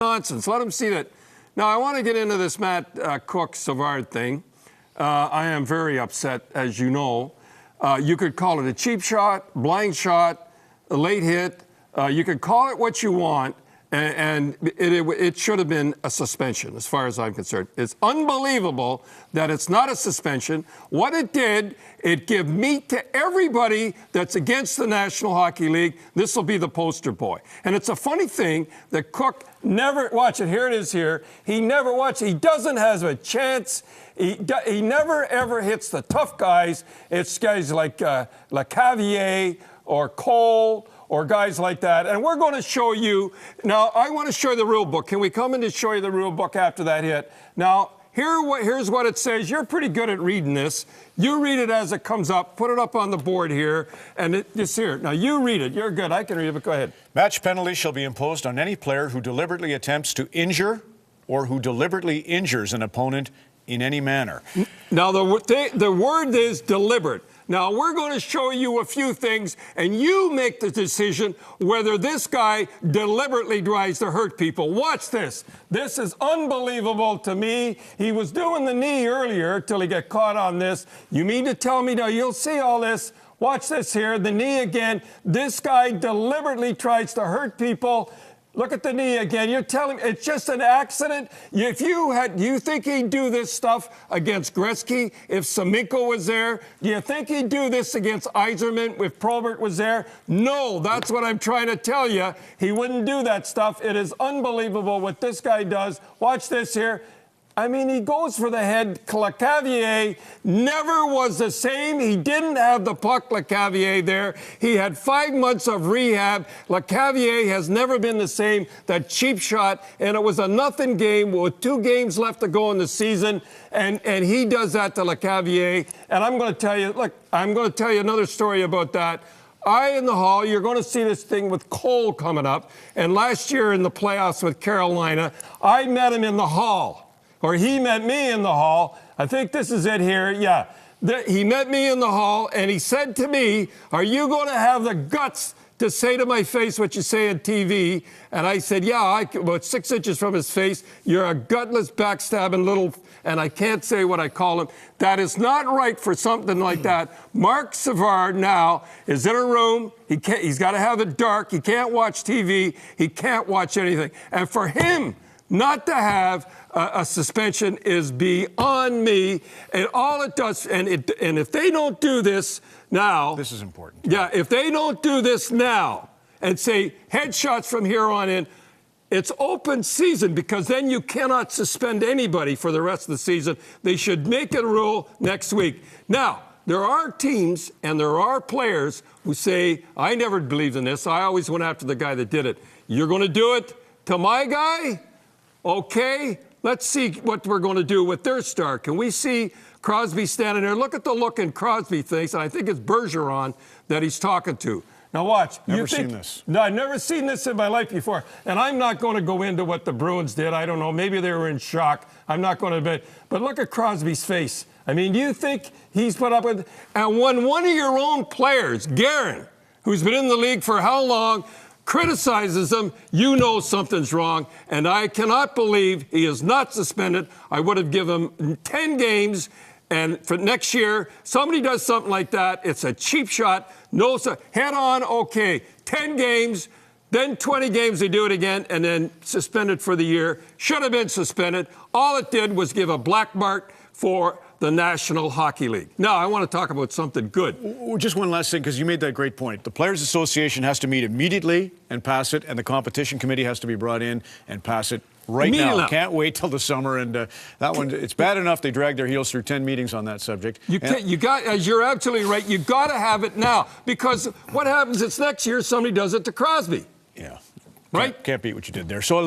nonsense. Let him see that. Now, I want to get into this Matt Cook-Savard thing. I am very upset, as you know. You could call it a cheap shot, blind shot, a late hit. You could call it what you want, and it should have been a suspension, as far as I'm concerned. It's unbelievable that it's not a suspension. What it did, it gave meat to everybody that's against the National Hockey League. This will be the poster boy. And it's a funny thing that Cook never, watch it, here it is here. He never, watch, he doesn't have a chance. He never, ever hits the tough guys. It's guys like Lecavalier or Cole or guys like that. And we're going to show you, now I want to show you the rule book. Can we come in to show you the rule book after that hit? Now, here's what it says. You're pretty good at reading this. You read it as it comes up. Put it up on the board here. And it's here. Now, you read it. You're good. I can read it, but go ahead. Match penalties shall be imposed on any player who deliberately attempts to injure or who deliberately injures an opponent in any manner. Now, the word is deliberate. Now, we're going to show you a few things, and you make the decision whether this guy deliberately tries to hurt people. Watch this. This is unbelievable to me. He was doing the knee earlier till he got caught on this. You mean to tell me, now you'll see all this. Watch this here, the knee again. This guy deliberately tries to hurt people. Look at the knee again. You're telling me it's just an accident? If you think he'd do this stuff against Gretzky if Semenko was there? Do you think he'd do this against Yzerman if Probert was there? No, that's what I'm trying to tell you. He wouldn't do that stuff. It is unbelievable what this guy does. Watch this here. I mean, he goes for the head. Lecavalier never was the same. He didn't have the puck, Lecavalier, there. He had 5 months of rehab. Lecavalier has never been the same. That cheap shot, and it was a nothing game with 2 games left to go in the season, and he does that to Lecavalier. And I'm going to tell you, look, I'm going to tell you another story about that. In the hall, you're going to see this thing with Cole coming up. And last year in the playoffs with Carolina, I met him in the hall. Or he met me in the hall. I think this is it here. Yeah. He met me in the hall, and he said to me, are you going to have the guts to say to my face what you say on TV? And I said, yeah, about 6 inches from his face, you're a gutless, backstabbing little, and I can't say what I call him. That is not right for something like that. Mark Savard now is in a room. He's got to have it dark. He can't watch TV. He can't watch anything. And for him not to have a suspension is beyond me, and all it does, and if they don't do this now, this is important. Yeah, if they don't do this now and say headshots from here on in, it's open season, because then you cannot suspend anybody for the rest of the season. They should make it a rule next week. Now, there are teams and there are players who say, I never believed in this. I always went after the guy that did it. You're going to do it to my guy? Okay, let's see what we're going to do with their star. Can we see Crosby standing there? Look at the look in Crosby thinks, and I think it's Bergeron that he's talking to. Now watch. Never seen this. No, I've never seen this in my life before. And I'm not going to go into what the Bruins did. I don't know. Maybe they were in shock. I'm not going to. But look at Crosby's face. I mean, do you think he's put up with? And when one of your own players, Guerin, who's been in the league for how long, criticizes him, you know something's wrong, and I cannot believe he is not suspended. I would have given him 10 games, and for next year, somebody does something like that, it's a cheap shot, no, head on, okay, 10 games, then 20 games, they do it again, and then suspended for the year. Should have been suspended. All it did was give a black mark for the National Hockey League. Now, I want to talk about something good. Just one last thing, because you made that great point. The Players Association has to meet immediately and pass it, and the competition committee has to be brought in and pass it right now. Can't wait till the summer. And that one, it's bad enough they dragged their heels through 10 meetings on that subject. You're absolutely right. You got to have it now, because what happens? It's next year somebody does it to Crosby. Yeah. Right? Can't beat what you did there. So.